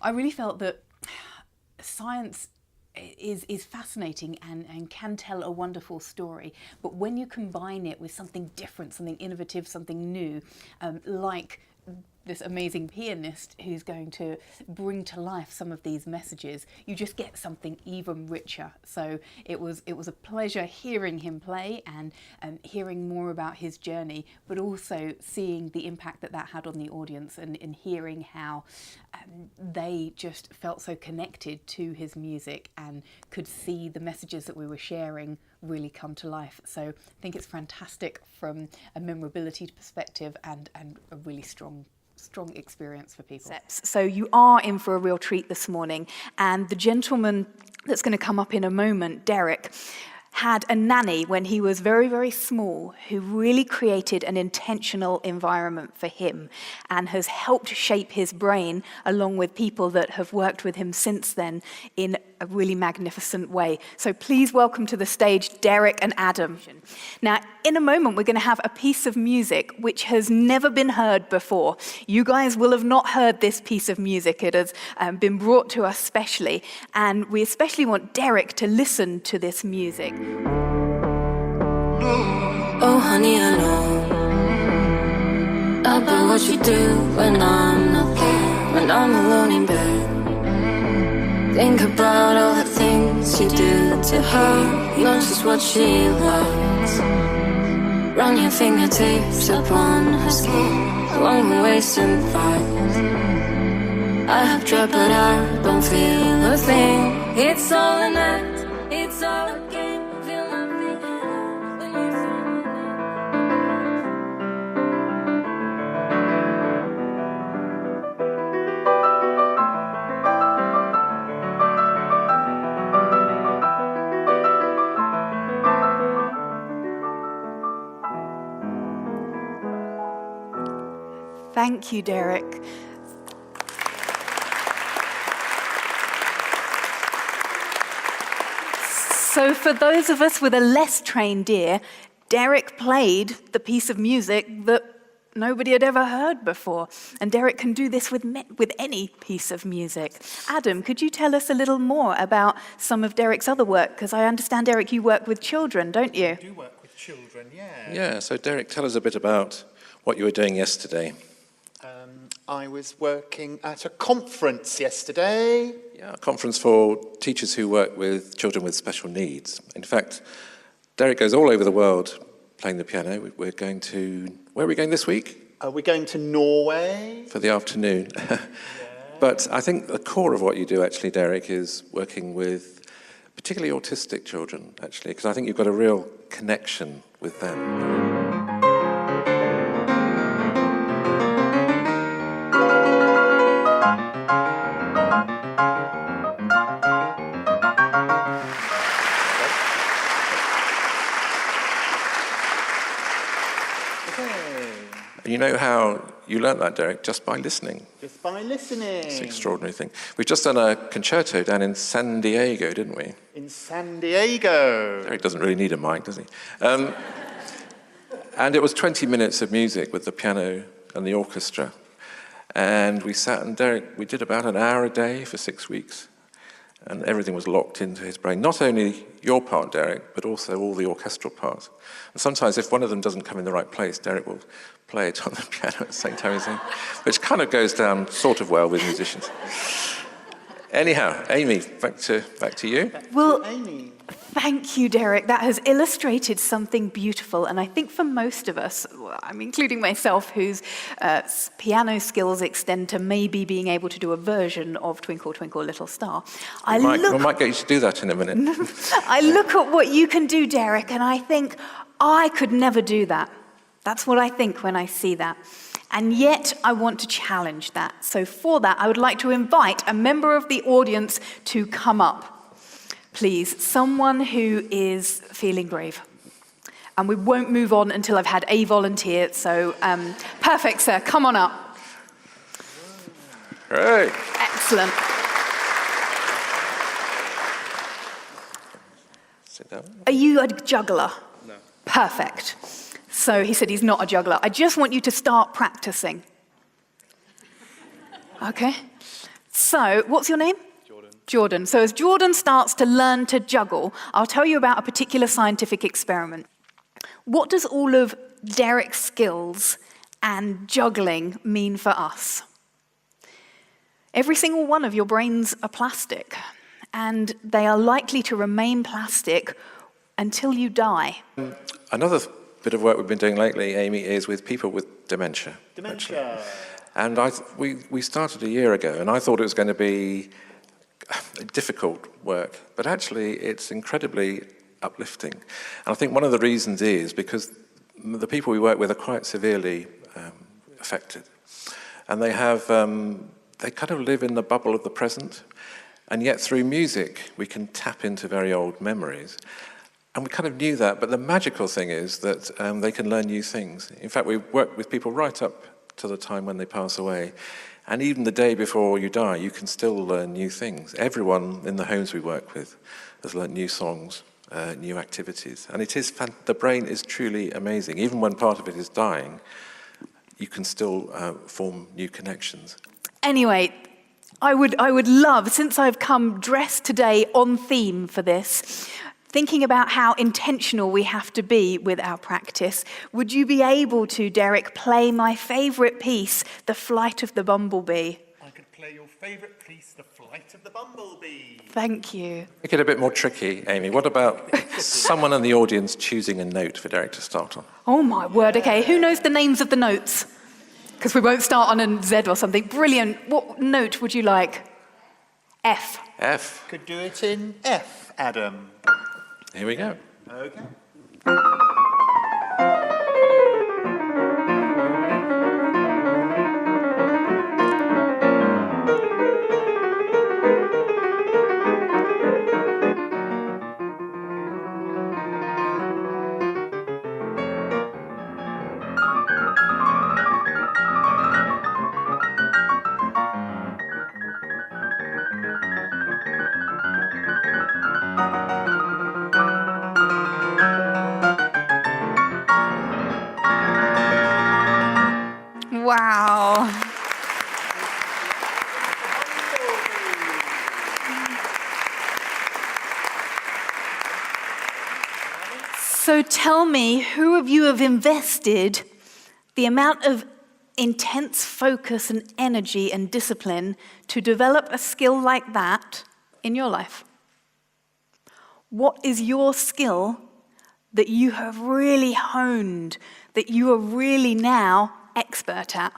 I really felt that science is fascinating and can tell a wonderful story, but when you combine it with something different, something innovative, something new, like this amazing pianist who's going to bring to life some of these messages, you just get something even richer. So it was a pleasure hearing him play and hearing more about his journey, but also seeing the impact that had on the audience and hearing how they just felt so connected to his music and could see the messages that we were sharing really come to life. So I think it's fantastic from a memorability perspective and a really strong experience for people. So you are in for a real treat this morning, and the gentleman that's going to come up in a moment, Derek, had a nanny when he was very, very small who really created an intentional environment for him and has helped shape his brain along with people that have worked with him since then in a really magnificent way. So please welcome to the stage Derek and Adam. Now, in a moment, we're going to have a piece of music which has never been heard before. You guys will have not heard this piece of music. It has been brought to us specially, and we especially want Derek to listen to this music. Oh, honey, I know about what you do when I'm not there, when I'm alone in bed. Think about all the things you do to her, not just what she likes. Run your fingertips upon her skin, along her waist and thighs. I have tried, but I don't feel a thing. It's all an act, it's all a game. Feel nothing at all when you feel Thank you, Derek. So for those of us with a less trained ear, Derek played the piece of music that nobody had ever heard before. And Derek can do this with any piece of music. Adam, could you tell us a little more about some of Derek's other work? Because I understand, Derek, you work with children, don't you? I do work with children, yeah. Yeah, so Derek, tell us a bit about what you were doing yesterday. I was working at a conference yesterday. Yeah, a conference for teachers who work with children with special needs. In fact, Derek goes all over the world playing the piano. Where are we going this week? We're going to Norway. For the afternoon. Yeah. But I think the core of what you do actually, Derek, is working with particularly autistic children, actually, because I think you've got a real connection with them. You know how you learnt that, Derek? Just by listening. Just by listening. It's an extraordinary thing. We've just done a concerto down in San Diego, didn't we? In San Diego. Derek doesn't really need a mic, does he? And it was 20 minutes of music with the piano and the orchestra. And we sat and Derek, we did about an hour a day for 6 weeks. And everything was locked into his brain. Not only your part, Derek, but also all the orchestral parts. And sometimes if one of them doesn't come in the right place, Derek will play it on the piano at the same time as him, which kind of goes down sort of well with musicians. Anyhow, Amy, back to you. Well, Amy. Thank you, Derek. That has illustrated something beautiful. And I think for most of us, including myself, whose piano skills extend to maybe being able to do a version of Twinkle, Twinkle, Little Star. We might get you to do that in a minute. I look at what you can do, Derek, and I think, I could never do that. That's what I think when I see that. And yet, I want to challenge that. So for that, I would like to invite a member of the audience to come up. Please, someone who is feeling brave. And we won't move on until I've had a volunteer. So, perfect, sir. Come on up. Great. Excellent. Sit down. Are you a juggler? No. Perfect. So he said he's not a juggler. I just want you to start practicing. Okay? So, what's your name? Jordan. So as Jordan starts to learn to juggle, I'll tell you about a particular scientific experiment. What does all of Derek's skills and juggling mean for us? Every single one of your brains are plastic, and they are likely to remain plastic until you die. Another bit of work we've been doing lately, Amy, is with people with dementia. Dementia. And we started a year ago, and I thought it was going to be difficult work, but actually it's incredibly uplifting. And I think one of the reasons is because the people we work with are quite severely affected. And they kind of live in the bubble of the present, and yet through music we can tap into very old memories. And we kind of knew that, but the magical thing is that they can learn new things. In fact, we work with people right up to the time when they pass away. And even the day before you die, you can still learn new things. Everyone in the homes we work with has learned new songs, new activities. And the brain is truly amazing. Even when part of it is dying, you can still form new connections. Anyway, I would love, since I've come dressed today on theme for this, thinking about how intentional we have to be with our practice, would you be able to, Derek, play my favourite piece, The Flight of the Bumblebee? I could play your favourite piece, The Flight of the Bumblebee. Thank you. Make it a bit more tricky, Amy. What about someone in the audience choosing a note for Derek to start on? Oh my word, okay. Who knows the names of the notes? Because we won't start on a Z or something. Brilliant. What note would you like? F. F. Could do it in F, Adam. Here we go. Okay. Wow. So tell me, who of you have invested the amount of intense focus and energy and discipline to develop a skill like that in your life? What is your skill that you have really honed, that you are really now expert at?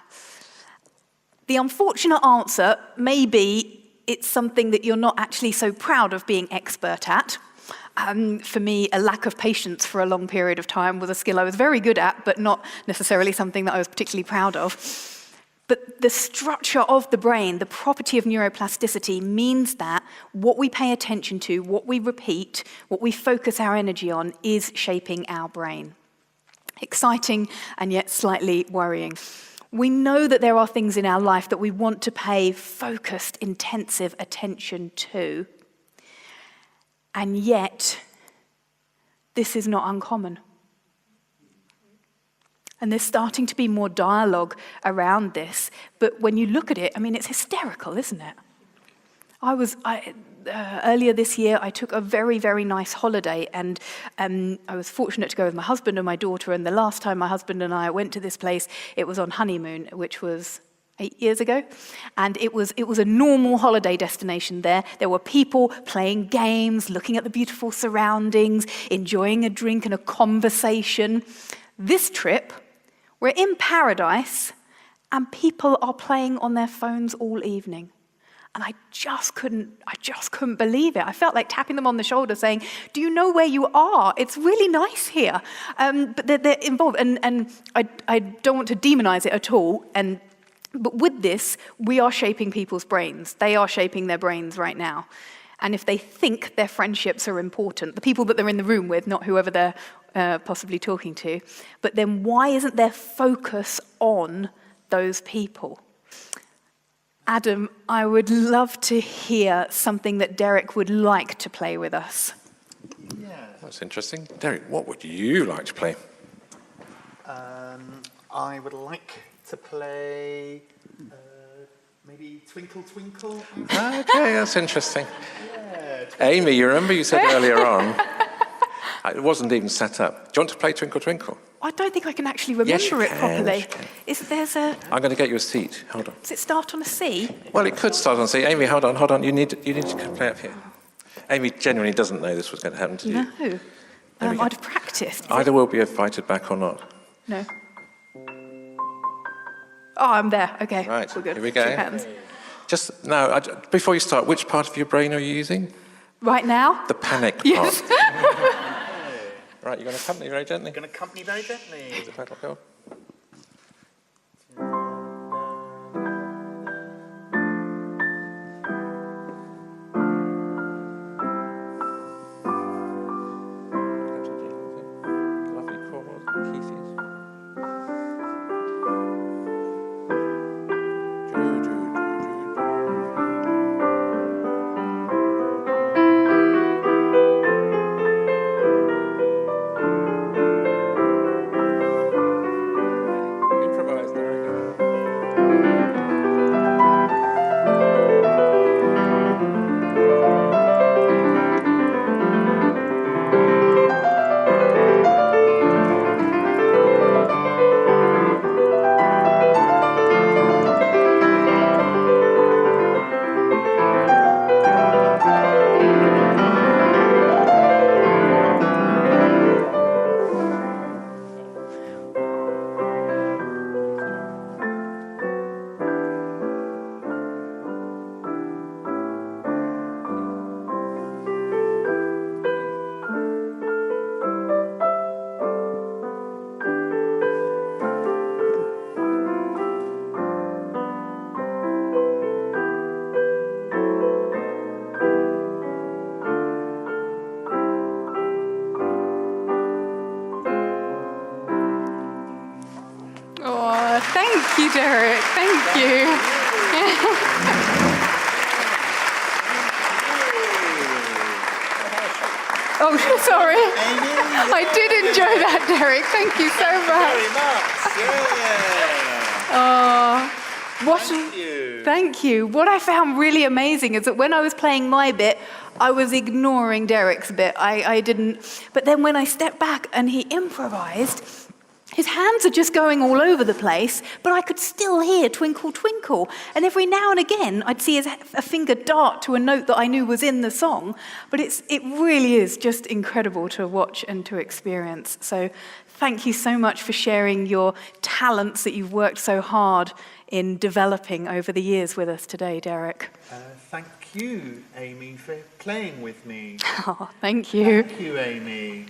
The unfortunate answer may be it's something that you're not actually so proud of being expert at. For me, a lack of patience for a long period of time was a skill I was very good at, but not necessarily something that I was particularly proud of. But the structure of the brain, the property of neuroplasticity, means that what we pay attention to, what we repeat, what we focus our energy on is shaping our brain. Exciting and yet slightly worrying. We know that there are things in our life that we want to pay focused, intensive attention to. And yet, this is not uncommon. And there's starting to be more dialogue around this. But when you look at it, I mean, it's hysterical, isn't it? Earlier this year, I took a very, very nice holiday, and I was fortunate to go with my husband and my daughter, and the last time my husband and I went to this place, it was on honeymoon, which was 8 years ago, and it was a normal holiday destination there. There were people playing games, looking at the beautiful surroundings, enjoying a drink and a conversation. This trip, we're in paradise, and people are playing on their phones all evening. And I just couldn't believe it. I felt like tapping them on the shoulder saying, do you know where you are? It's really nice here. But they're involved. And I don't want to demonize it at all. But with this, we are shaping people's brains. They are shaping their brains right now. And if they think their friendships are important, the people that they're in the room with, not whoever they're possibly talking to, but then why isn't their focus on those people? Adam, I would love to hear something that Derek would like to play with us. Yeah. That's interesting. Derek, what would you like to play? I would like to play Maybe Twinkle Twinkle. Okay, that's interesting. Amy, you remember you said earlier on, it wasn't even set up. Do you want to play Twinkle Twinkle? I don't think I can actually remember Yes, you it can, properly. yes, you can. I'm going to get you a seat. Hold on. Does it start on a C? Well, it could start on C. Amy, hold on. You need to play up here. Amy genuinely doesn't know this was going to happen to you. No. I'd have practiced. Either we'll be invited back or not. No. Oh, I'm there. Okay. Right, We're good. here we go. Shake hands. Just now, before you start, which part of your brain are you using? Right now? The panic part. Yes. Right, you're going to accompany very gently. Going to accompany very gently. There's the pedal go. Lovely chord, keys. Improvise, there we go. Oh, thank you, Derek. Thank you. Oh, sorry. I did enjoy that, Derek. Thank you so much. Very much, yeah. Thank you. What I found really amazing is that when I was playing my bit, I was ignoring Derek's bit. I didn't. But then when I stepped back and he improvised, his hands are just going all over the place, but I could still hear Twinkle Twinkle. And every now and again, I'd see a finger dart to a note that I knew was in the song. But it really is just incredible to watch and to experience. So thank you so much for sharing your talents that you've worked so hard in developing over the years with us today, Derek. Thank you, Amy, for playing with me. Oh, thank you. Thank you, Amy.